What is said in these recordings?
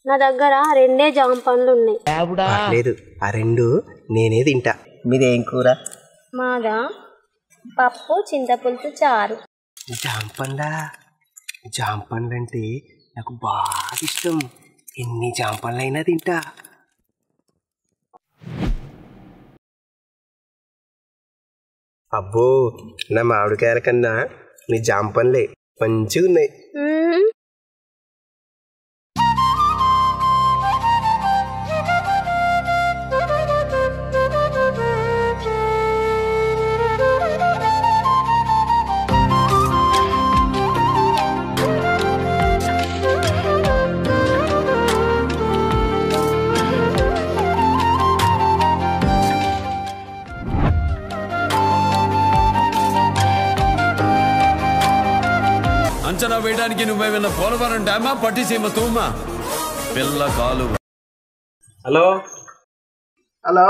నా దగ్గర 2 జామ పండ్లు ఉన్నాయి. లేదు, ఆ 2 నేనే తింటా. మీదేం కూర? మాదా పప్పు చింతపులుసు చారు. జామ పండ్లు అంటే నాకు బాగా ఇష్టం. ఎన్ని జామ పండ్లైనా తింటా. అబ్బో, నా మామిడికాయల కన్నా నీ జామ పండ్లే మంచిగా ఉన్నాయి. అంచనా వేయడానికి నువ్వేమన్నా పోలవరం డ్యామా పట్టిసీమ తూమా పిల్ల కాలు. హలో హలో,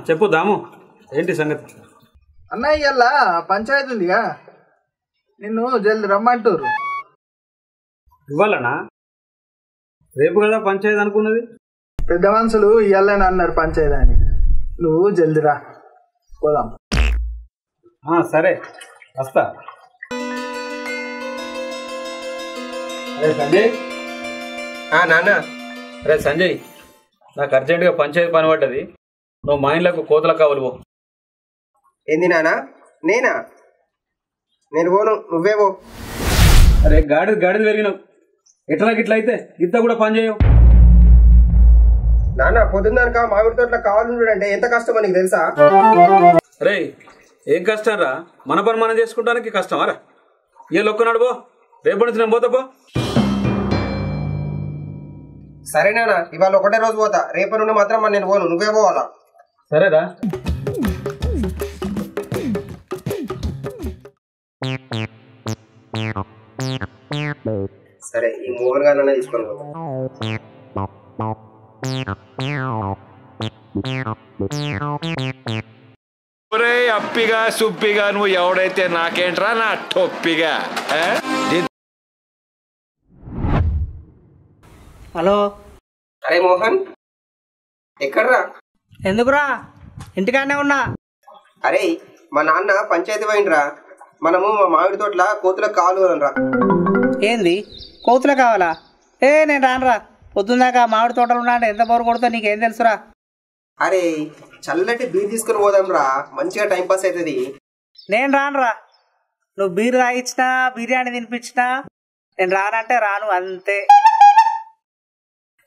చెప్పు దాము, ఏంటి సంగతి? అన్నయ్య ఇవాళ పంచాయతీ ఉందిగా, నిన్ను జల్ది రమ్మంటారు. ఇవ్వాలనా? రేపు కదా పంచాయతీ అనుకున్నది. పెద్ద మనుషులు ఇవ్వాలని అన్నారు పంచాయతీ అని. నువ్వు జల్ది రా, పోదాం. సరే, వస్తా. అరే సంజయ్. నాన్న. అరే సంజయ్, నాకు అర్జెంటుగా పంచాయతీ పని పడ్డది. నువ్వు మా ఇంట్లోకి కోతలకు కావాలి. ఏంది నానా? నేను పోను, నువ్వే పో. అరే గాడిది పెరిగినావు, ఇట్లా అయితే ఇంత కూడా పని చేయవు. నాన్న, పొద్దున్నాక మామిడి తోటలో కావాలంటే ఎంత కష్టమో నీకు తెలుసా? అరే ఏం కష్టం రా, మన పని మనం చేసుకుంటానికి కష్టం రా. ఏ లొక్కనాడు పో, రేపటి నుంచి నేను పోతా పో. సరే నాన్న, ఇవాళ ఒకటే రోజు పోతా, రేపటి నుండి మాత్రం నేను పోను, నువ్వే పోవాలా. సరేరా. సరే, ఈ మోహన్ గారినే తీసుకొని పోతా. ఒరే అప్పిగా సుప్పిగా నువ్వు ఎవడైతే నాకేంట్రా నా టొప్పిగా. హలో. అరే మోహన్, ఎక్కడ్రా? ఎందుకురా, ఇంటికాడనే ఉన్నా. అరే, మా నాన్న పంచాయతీ పోయిండ్రా. మనము మా మామిడి తోటల కోతులకు కావాలనరా. ఏంది కోతులు కావాలా? నేను రానురా. పొద్దున్నాక మామిడి తోటలు ఉన్నా అంటే ఎంత బోరు కొడుతా నీకేం తెలుసురా. అరే, చల్లటి బీర్ తీసుకుని పోదాం రా, మంచిగా టైంపాస్ అవుతుంది. నేను రానురా. నువ్వు బీర్ తాగించినా బిర్యానీ తినిపించినా నేను రానంటే రాను, అంతే.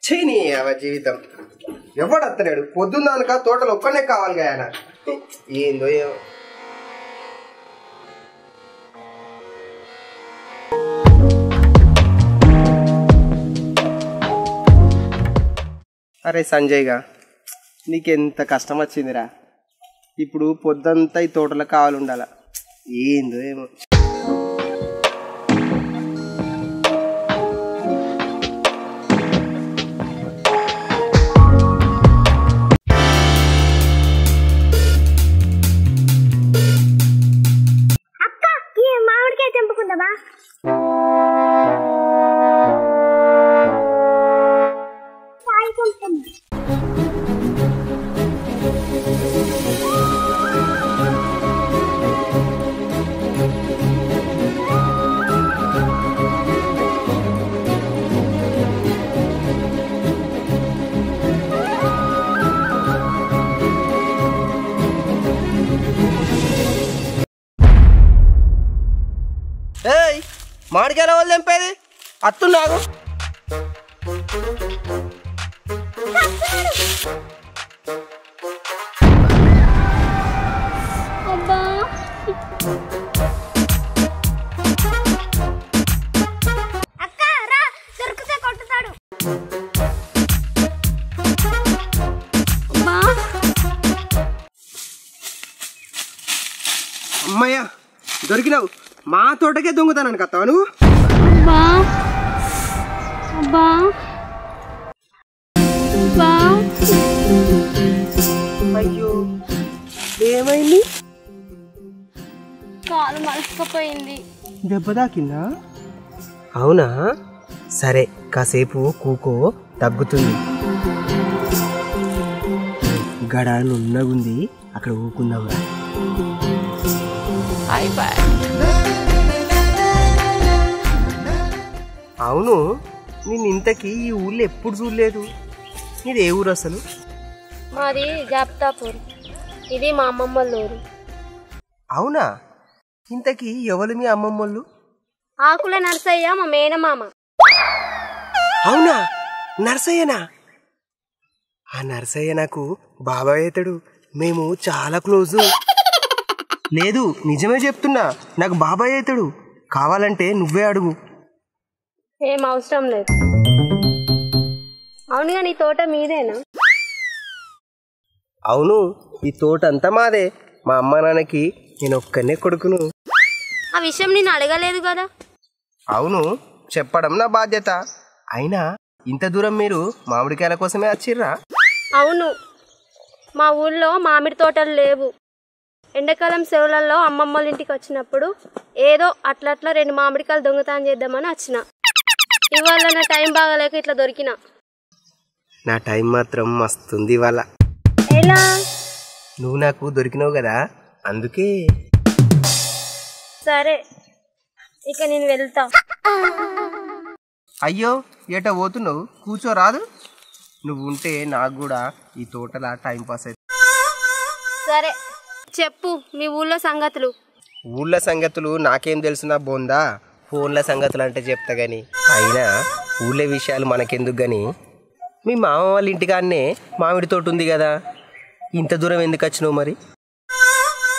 చేయని జీవితం ఎవడత్తలేడు. పొద్దున్నాక తోటలు ఒక్కనే కావాలి గాయన. ఏందో ఏమో. అరే సంజయ్గా, నీకెంత కష్టం వచ్చిందిరా. ఇప్పుడు పొద్దంతా ఈ తోటలో కావాలి ఉండాల. ఏందో ఏమో. మామిడికాయ తెంపుకుందామా? ఏయ్, మామిడికాయల వాళ్ళు తెంపేది అత్తున్నాగు. అక్క రా, దొరికితే కొట్టుతాడు. అమ్మయ్యా, దొరికినావు. మా తోటకే దొంగతానని కత్తావా నువ్వు? అయ్యో, ఏమైంది? కాలు మలసిపోయింది. దెబ్బ తాకిందా? అవునా? సరే కాసేపు కూకో తగ్గుతుంది. గడ నున్నగుంది, అక్కడ ఊకుందాంరా. అవును, నేను ఇంతకీ ఈ ఊళ్ళో ఎప్పుడు చూడలేదు. ఇది ఏ ఊరు అసలు? మాది జాప్తాపూర్, ఇది మా అమ్మమ్మ ఊరు. అవునా? ఇంతకీ ఎవరు మీ అమ్మమ్మోళ్ళు? ఆకుల నర్సయ్య మా మేనమామ. అవునా? నర్సయ్యనా? ఆ నర్సయ్య నాకు బాబాయ్ అవుతాడు. మేము చాలా క్లోజు. లేదు, నిజమే చెప్తున్నా, నాకు బాబాయ్ అవుతాడు. కావాలంటే నువ్వే అడుగు. ఏం అవసరం లేదు. అవునుగా నీ తోట మీదేనా? అవును, ఈ తోట అంతా మాదే. మా అమ్మ నాన్నకి నేను ఒక్కనే కొడుకును. ఆ విషయం నేను అడగలేదు కదా. అవును, చెప్పడం నా బాధ్యత. అయినా ఇంత దూరం మీరు మామిడికాయల కోసమే వచ్చిర్రా? అవును, మా ఊళ్ళో మామిడి తోటలు లేవు. ఎండాకాలం సెలవులలో అమ్మమ్మల ఇంటికి వచ్చినప్పుడు ఏదో అట్లా 2 మామిడికాయలు దొంగతనం చేద్దామని వచ్చిన. ఇవాళ నా టైం బాగాలేక ఇట్లా దొరికిన. నా టైం మాత్రం మస్తుంది ఇవాళ. ఎలా? నువ్వు నాకు దొరికినావు కదా, అందుకే. సరే, ఇక నేను వెళ్తా. అయ్యో, ఏటా పోతున్నావు? కూర్చోరాదు? నువ్వు ఉంటే నాకు కూడా ఈ తోటలా టైం పాస్ అవుతుంది. సరే చెప్పు మీ ఊళ్ళో సంగతులు. ఊళ్ళో సంగతులు నాకేం తెలుసునా బోందా? ఫోన్ల సంగతులు అంటే చెప్తా గాని. అయినా ఊళ్ళో విషయాలు మనకెందుకు గాని. మీ మామ వాళ్ళ ఇంటికాన్నే మామిడి తోట ఉంది కదా, ఇంత దూరం ఎందుకు వచ్చినావు మరి?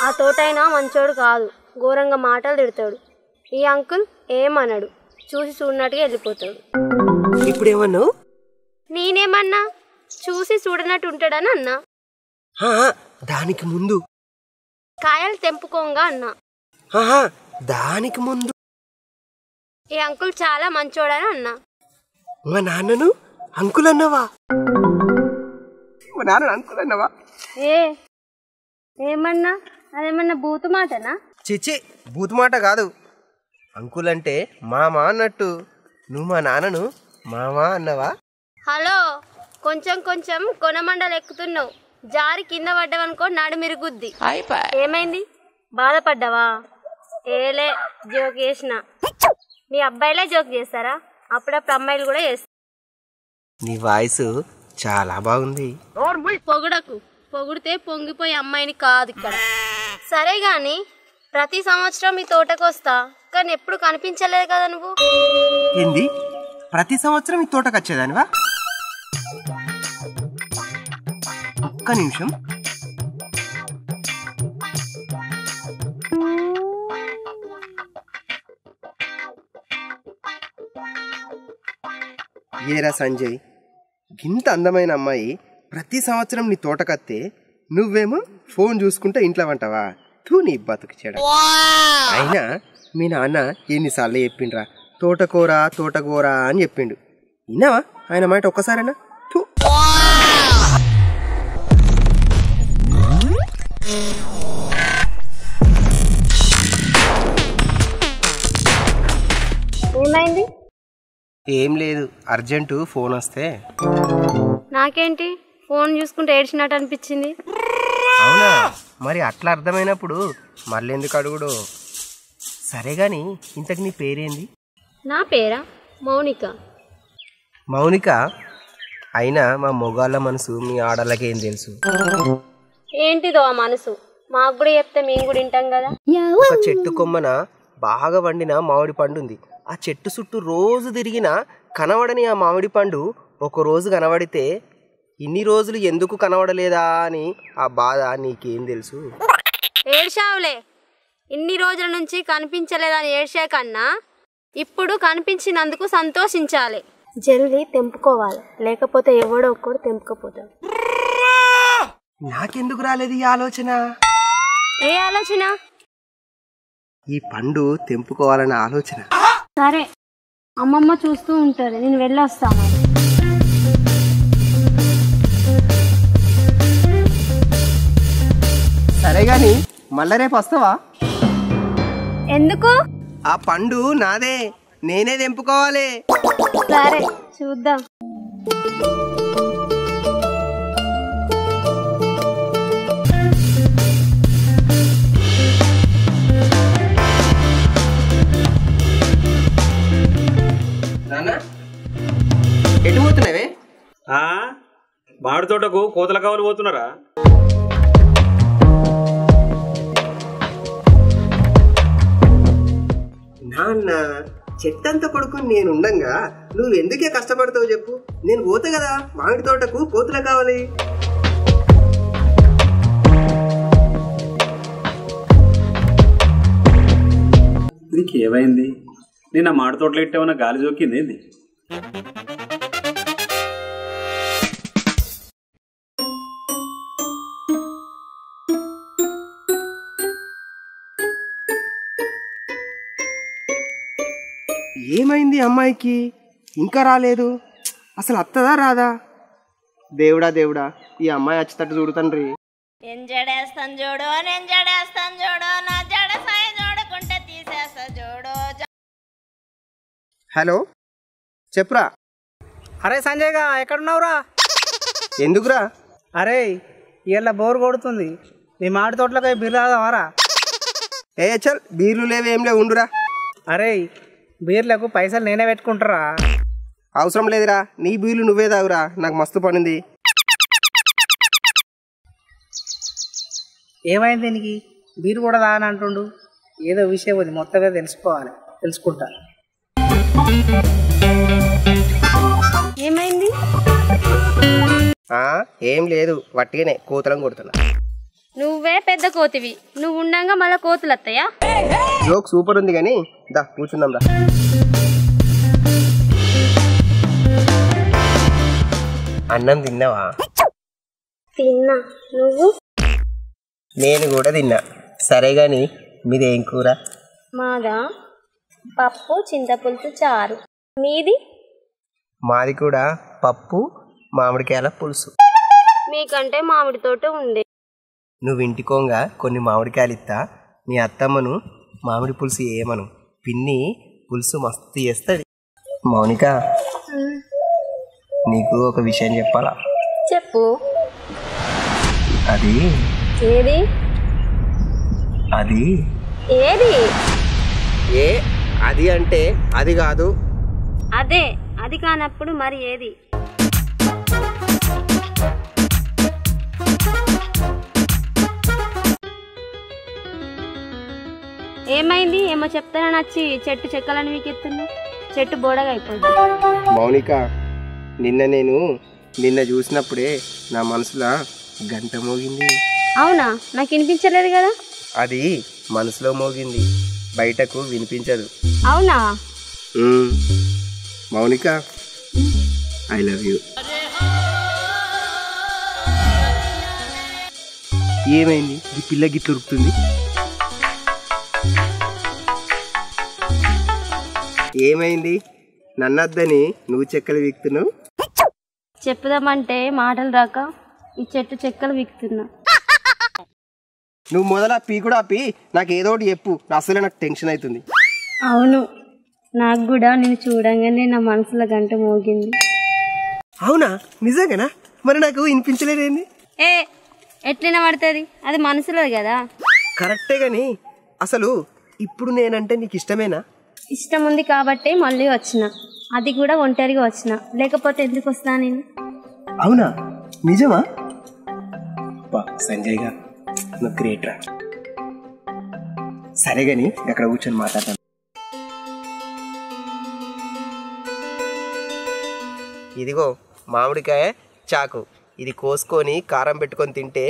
ఆ తోటైనా మంచోడు కాదు, ఘోరంగా మాటలు తిడతాడు. ఈ అంకుల్ ఏమన్నాడు, చూసి చూడనట్టుగా వెళ్ళిపోతాడు. ఇప్పుడేమన్నావు? నేనేమన్నా, చూసి చూడనట్టు ఉంటాడని అన్నా. దానికి ముందు కాయలు తెంపుకోంగా అన్నా. దానికి ముందు ఈ అంకుల్ చాలా మంచోడని అన్నా. మా నాన్నను అంకుల్ అన్నావా? మా నాన్న అంకుల్ అన్నావా? ఏమన్నా? అదేమన్నా బూతు మాటనా? చిచి, బూతు మాట కాదు. అంకుల్ అంటే మామ అన్నట్టు. నువ్వు మా నాన్నను మామ అన్నావా? హలో, కొంచెం కొంచెం కొనమండలు ఎక్కుతున్నావు. జారి కింద పడ్డావనుకో నడుమిరుగుద్ది. ఏమైంది, బాధపడ్డావా? ఏలే, జోక్ చేసిన. మీ అబ్బాయిలే జోక్ చేస్తారా? అప్పుడప్పుడు అమ్మాయిలు కూడా చేస్తారు. నీ వాయిస్ చాలా బాగుంది. పొగడకు, పొగిడితే పొంగిపోయే అమ్మాయిని కాదు ఇక్కడ. సరే గాని ప్రతి సంవత్సరం మీ తోటకు వస్తా, కానీ ఎప్పుడు కనిపించలేదు కదా నువ్వు. ఏంది, ప్రతి సంవత్సరం ఈ తోటకు వచ్చేదానివా? ఒక్క నిమిషం. ఏరా సంజయ్, ఇంత అందమైన అమ్మాయి ప్రతి సంవత్సరం నీ తోటకత్తే నువ్వేమో ఫోన్ చూసుకుంటే ఇంట్లో వంటవా? తూ నీ బతుకు చెడ. అయినా మీ నాన్న ఎన్నిసార్లు చెప్పిండ్రా, తోటకూర తోటకూర అని చెప్పిండు. విన్నావా ఆయన మాట ఒక్కసారేనా? తూ. ఏమైంది? ఏం లేదు, అర్జెంటు ఫోన్ వస్తే. నాకేంటి, ఫోన్ చూసుకుంటే ఏడ్చినట్టు అనిపించింది. అవునా? మరి అట్లా అర్థమైనప్పుడు మళ్ళీ ఎందుకు అడుగుడు? సరే గాని ఇంతకు నీ పేరేంది? నా పేరా మౌనిక. మౌనిక? అయినా మా మొగాళ్ళ మనసు మీ ఆడళ్ళకేం తెలుసు? ఏంటిదో ఆ మనసు, మాకు కూడా చెప్తే మేము కూడా వింటాం కదా. ఒక చెట్టు కొమ్మన బాగా వండిన మామిడి పండు ఉంది. ఆ చెట్టు చుట్టూ రోజు తిరిగినా కనబడని ఆ మామిడి పండు ఒక రోజు కనబడితే ఇన్ని రోజులు ఎందుకు కనబడలేదా అని ఆ బాధ నీకేం తెలుసు? ఏడ్చావులే, ఇన్ని రోజుల నుంచి కనిపించలేదని ఏడ్చే కన్నా ఇప్పుడు కనిపించినందుకు సంతోషించాలి. జల్దీ తెంపుకోవాలి, లేకపోతే ఎవడో ఒక్కడు తెంపుకోపోతాడు. నాకెందుకు రాలేదు ఈ ఆలోచన? ఏ ఆలోచన? ఈ పండు తెంపుకోవాలన్న ఆలోచన. సరే, అమ్మమ్మ చూస్తూ ఉంటారు, నేను వెళ్ళొస్తాను. సరే గాని మళ్ళా రేపు వస్తావా? ఎందుకు? ఆ పండు నాదే, నేనే తెంపుకోవాలి. సరే చూద్దాం. నాన్న ఎటు పోతున్నావే? మామిడి తోటకు కోతల కావాలి పోతున్నారా? నాన్న చెట్టంతా పడుకుని నేను ఉండంగా నువ్వు ఎందుకే కష్టపడతావు చెప్పు. నేను పోతా కదా మామిడి తోటకు, కోతులు కావాలి. నీకు ఏమైంది? నిన్న మామిడి తోటలో ఇట్టేమన్నా గాలి జోకింది ఏంది? ఏమైంది అమ్మాయికి? ఇంకా రాలేదు. అసలు అత్తదా రాదా? దేవుడా దేవుడా, ఈ అమ్మాయి వచ్చేటట్టు చూడుతండ్రి. నేను జడేస్తాను చూడు, నేను జడేస్తాను చూడు, నా జడ సాయి చూడకుంటే తీసేస్తా చూడు. హలో చెప్పురా. అరే సంజయ్గా ఎక్కడున్నావురా? ఎందుకురా? అరే ఇవాళ బోర్ కొడుతుంది, నీ మామిడి తోటలోకి బీర్లు తాగుదామారా? ఏ చల్, బీర్లు లేవు ఏం లేవు, ఉండురా. అరే బీర్లకు పైసలు నేనే పెట్టుకుంటారా? అవసరం లేదురా, నీ బీర్లు నువ్వే తాగురా, నాకు మస్తు పనింది. ఏమైంది నీకు? బీరు కూడా తాగని అంటుండు. ఏదో విషయం ఉంది, మొత్తమే తెలుసుకోవాలి. తెలుసుకుంటా. ఏమైంది? ఏం లేదు, వట్టిగానే కోతలం కొడుతున్నా. నువ్వే పెద్ద కోతివి, నువ్వు ఉండంగా మళ్ళీ కోతులు వస్తాయా? జోక్ సూపర్ ఉంది కానీ దా కూర్చుందాం రా. అన్నం తిన్నావా? తిన్నా. నువ్వు? నేను కూడా తిన్నా. సరే గాని మీదేం కూర? మాదా పప్పు, చింతపులుసు, చారు. మీది? మాది కూడా పప్పు, మామిడికాయల పులుసు. మీకంటే మామిడి తోట ఉండే. నువ్వు ఇంటికోంగా కొన్ని మామిడికాయలు ఇస్తా, మీ అత్తమ్మను మామిడి పులుసు ఏమను, పిన్ని పులుసు మస్తు చేస్తుంది. మౌనిక, నీకు ఒక విషయం చెప్పాలా? చెప్పు. అది ఏది? అది ఏది? ఏ అది అంటే అది కాదు. అదే అది కానప్పుడు మరి ఏది? ఏమైంది? ఏమో చెప్తానని వచ్చి చెట్టు చెక్కాలని వీకెత్తున్నా. చెట్టు బోడగా అయిపోయింది. మౌనిక, నిన్న చూసినప్పుడే నా మనసులో గంట మోగింది. అవునా? నాకు వినిపించలేదు కదా. అది మనసులో మోగింది, బయటకు వినిపించదు. అవునా? Mounika, I love you. ఏమైంది? ఈ పిల్ల గిట్ల ఉరుకుతుంది. ఏమైంది? నన్నద్దని నువ్వు చెక్కలు వీక్తున్నావు. చెప్పుదామంటే మాటలు రాక ఈ చెట్టు చెక్కలు వీక్తున్నా. నువ్వు మొదల పీ కూడా పీ, నాకు ఏదో ఒకటి చెప్పు. అసలే నాకు టెన్షన్ అవుతుంది. అవును, నాకు కూడా నేను చూడంగానే నా మనసులో గంట మోగింది. అవునా? నిజంగానా? మరి నాకు వినిపించలేదేంది? ఎట్లైనా పడుతుంది, అది మనసులో కదా. కరెక్టే గాని అసలు ఇప్పుడు నేనంటే నీకు ఇష్టమేనా? ఇష్టం ఉంది కాబట్టి మళ్ళీ వచ్చిన, అది కూడా ఒంటరిగా వచ్చిన, లేకపోతే ఎందుకు వస్తా నేను? అవునా? నిజమా? సంజయ్ గా నువ్వు గ్రేట్ రా. సరే గాని అక్కడ కూర్చొని మాట్లాడతాను. ఇదిగో మామిడికాయ చాకు, ఇది కోసుకొని కారం పెట్టుకొని తింటే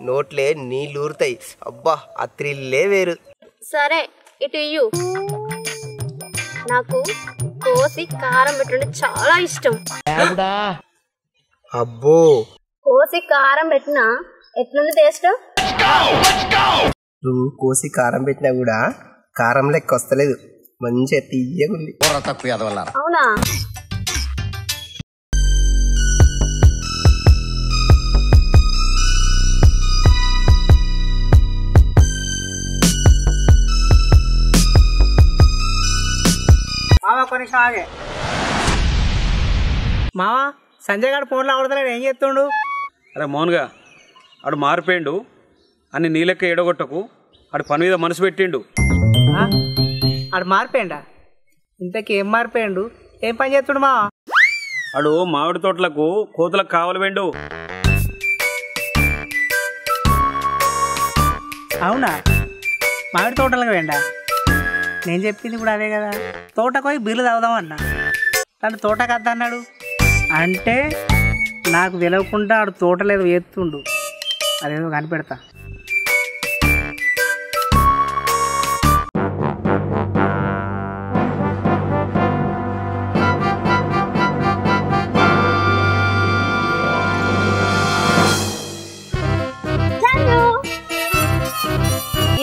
నోట్లే నీళ్ళు ఊరుతాయి. అబ్బా, ఆ త్రిల్లే వేరు. సరే ఇటు ఇయ్యు. నాకు కోసి కారం పెట్టండి చాలా ఇష్టం. అబ్బో, కోసి కారం పెట్టినా ఎట్లుంది టేస్ట్? నువ్వు కోసి కారం పెట్టినా కూడా కారం లెక్క వస్తలేదు, మంచిగా తీయగా ఉంది. అవునా? ఆగే మావా సంజయ్ గారు ఫోన్లో ఆడతలేడు ఏం చేస్తుండు? అరే మోహన్గా ఆడు మారిపోయిండు అన్ని నీ లెక్క ఎడగొట్టకు. ఆడు పని మీద మనసు పెట్టిండు. ఆడు మారిపోయిండా? ఇంతకీ ఏం మారిపోయిండు? ఏం పని చేస్తుండు మావా? ఆడు మామిడి తోటలకు కోతులకు కావాలి వెండు. అవునా? మామిడి తోటలకు వెండా? నేను చెప్పింది ఇప్పుడు అదే కదా. తోటకు పోయి బిల్లు తాగుదామన్నా తను తోటకు వద్దన్నాడు. అంటే నాకు తెలియకుండా ఆడు తోటలేదు ఎత్తుండు. అదేదో కనిపెడతా.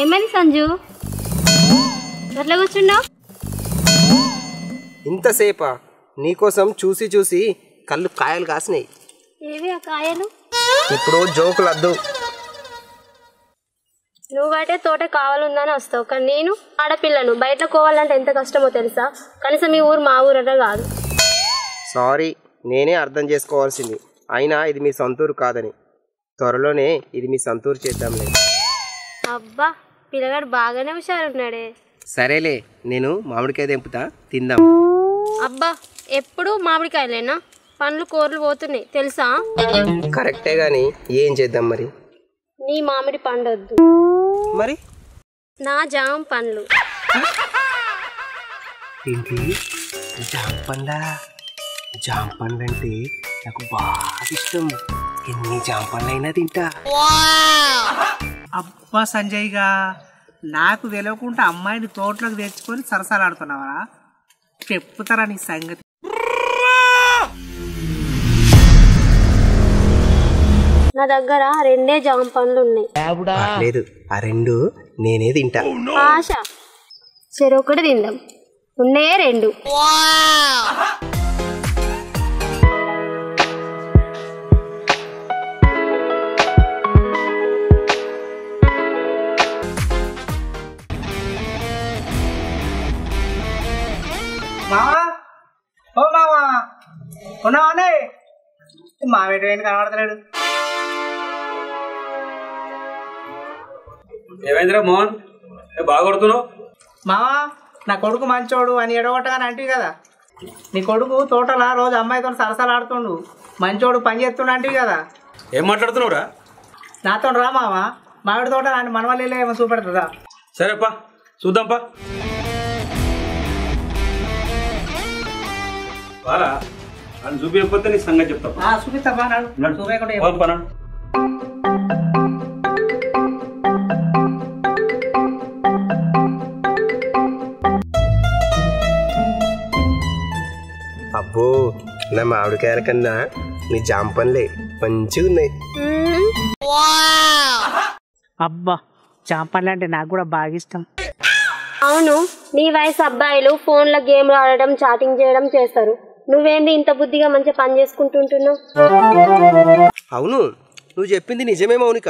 ఏమైంది సంజు, ఎట్లా కూర్చున్నావు? ఇంతసేపా? నీకోసం చూసి చూసి కళ్ళు కాయలు కాసినాయి. ఏవి ఆ కాయలు? ఇప్పుడు జోకులు వద్దు. నువ్వైతే తోట కావాలందని వస్తావు, కానీ నేను ఆడపిల్లను బయట కోవాలంటే ఎంత కష్టమో తెలుసా? కనీసం ఈ ఊరు మా ఊరట కాదు. సారీ, నేనే అర్థం చేసుకోవాల్సింది. అయినా ఇది మీ సొంతూరు కాదని. త్వరలోనే ఇది మీ సొంతూరు చేద్దాంలే. అబ్బా, పిల్లగాడు బాగానే హుషారున్నాడే. సరేలే, నేను మామిడికాయ తెంపుతా, తిందాం. అబ్బా, ఎప్పుడు మామిడికాయలేనా? పండ్లు కూరలు పోతున్నాయి తెలుసా? కరెక్టే గాని ఏం చేద్దాం మరి? నీ మామిడి పండొద్దు, మరి నా జామ పండ్లు. ఏంటి జామ పండ్లా? జామ పండ్లు అంటే నాకు బాగా ఇష్టం. ఎన్ని జామ పండ్లు అయినా తింటా. అబ్బా సంజయ్గా, నాకు తెలియకుండా అమ్మాయిని తోటలోకి తెచ్చుకొని సరసాలాడుతున్నావా? చెప్పుతారా నీ సంగతి? నా దగ్గర 2 జామ పండ్లు ఉన్నాయి. లేదు, ఆ 2 నేనే తింటా. ఆశ, చెరొకటి తిందాం. ఉన్నాయే 2. మావా, ఓ మావా, ఉన్నావానే? మావేటి ఏం కనబడతలేడు. ఏమైందిరా మోహన్, బాగా కొడుతున్నావు? మావా, నా కొడుకు మంచోడు అని ఎడగొట్టగానే అంటివి కదా. నీ కొడుకు తోటలా రోజు అమ్మాయితో సరసాలు ఆడుతుండు, మంచోడు పని చేస్తుండు అంటివి కదా. ఏం మాట్లాడుతున్నావురా? నాతో రా మావా, మామిడి తోట అని మనవల్లి ఏమో చూపెడుతుందా? సరేపా చూద్దాంపా. బారా అని చూపించకపోతే నీ సంగతి చెప్తా. చూపిస్తా నాడు చూపేయకుండా పనాడు. అబ్బో, నా మామిడికాయల కన్నా నీ జామ పండ్లే మంచిగా ఉన్నాయి. అబ్బా, జాంపండ్లు అంటే నాకు కూడా బాగా ఇష్టం. అవును, నీ వయసు అబ్బాయిలు ఫోన్లో గేమ్లు ఆడడం, చాటింగ్ చేయడం చేస్తారు. నువ్వేంది ఇంత బుద్ధిగా మంచిగా పని చేసుకుంటుంటున్నావు? అవును, నువ్వు చెప్పింది నిజమే మౌనిక.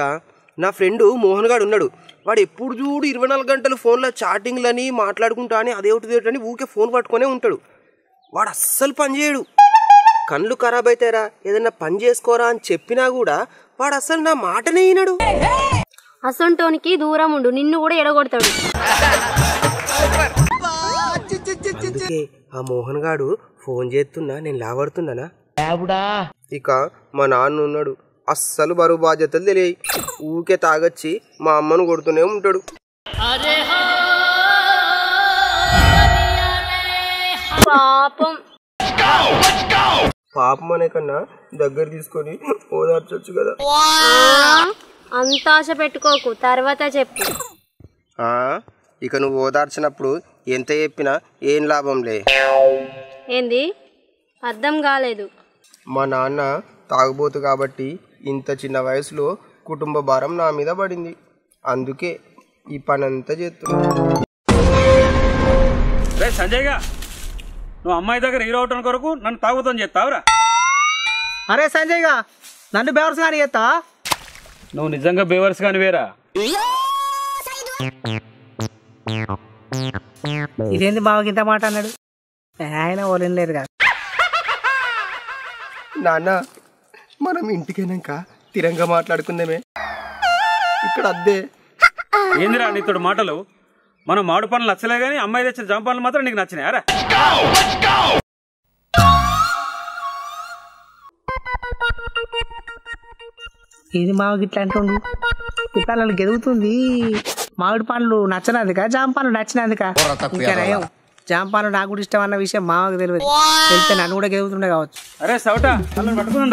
నా ఫ్రెండు మోహన్ గాడు ఉన్నాడు. వాడు ఎప్పుడు చూడు 24 గంటలు ఫోన్లో చాటింగ్లని మాట్లాడుకుంటా అని అదేమిటి ఊకే ఫోన్ పట్టుకునే ఉంటాడు. వాడు అస్సలు పని చేయడు. కళ్ళు ఖరాబ్ అవుతారా, ఏదన్నా పని చేసుకోరా అని చెప్పినా కూడా వాడు అస్సలు నా మాటనే వినడు. అసొంటోనికి దూరం ఉండు, నిన్ను కూడా ఎడగొడతాడు. అందుకే ఆ మోహన్ గాడు ఫోన్ చేస్తున్నా నేను లావడుతున్నానా? ఇక మా నాన్న ఉన్నాడు, అస్సలు బరువు బాధ్యతలు తెలియయి. ఊకే తాగొచ్చి మా అమ్మను కొడుతూనే ఉంటాడు. పాపం. పాపం అనే కన్నా దగ్గర తీసుకొని ఓదార్చొచ్చు కదా. అంత ఆశ పెట్టుకోకు, తర్వాత చెప్పు. ఇక నువ్వు ఓదార్చినప్పుడు ఎంత చెప్పినా ఏం లాభంలే. ఏంది? అర్థం కాలేదు. మా నాన్న తాగుబోతు కాబట్టి ఇంత చిన్న వయసులో కుటుంబ భారం నా మీద పడింది. అందుకే ఈ పని అంతా చేస్తున్నా. రే సంజయ్గా, నువ్వు అమ్మాయి దగ్గర హీరో అవటం కొరకు నన్ను తాగుతాను చేస్తావురా? అరే సంజయ్గా, నన్ను బేవర్స్ కానీ చేస్తావా? నువ్వు నిజంగా బేవర్స్ కానీ వేరా? ఇదేంది బావకి ఇంత మాట అన్నాడు? ఆయన వాళ్ళు లేరు కదా. నాన్న మనం ఇంటికైనాక తిరంగా మాట్లాడుకుందామే, ఇక్కడ అద్దే. ఏందిరా నీతోడు మాటలు? మనం మామిడి పనులు నచ్చలే కానీ అమ్మాయి తెచ్చిన జామ పనులు మాత్రం నీకు నచ్చినాయి. అరా ఇది మాకు ఇట్లా అంటుండు. ఇట్లా వాళ్ళకి ఎదుగుతుంది. మామిడి పండ్లు నచ్చినందుక జామ పండ్లు నచ్చినందుక? ఇంకా నయం, జామ పండ్లు నాకు కూడా ఇష్టం అన్న విషయం మామకు తెలియదు. తెలిస్తే నన్ను కూడా ఎదుగుతుండే కావచ్చు. అరే సౌట వాళ్ళని పట్టుకుని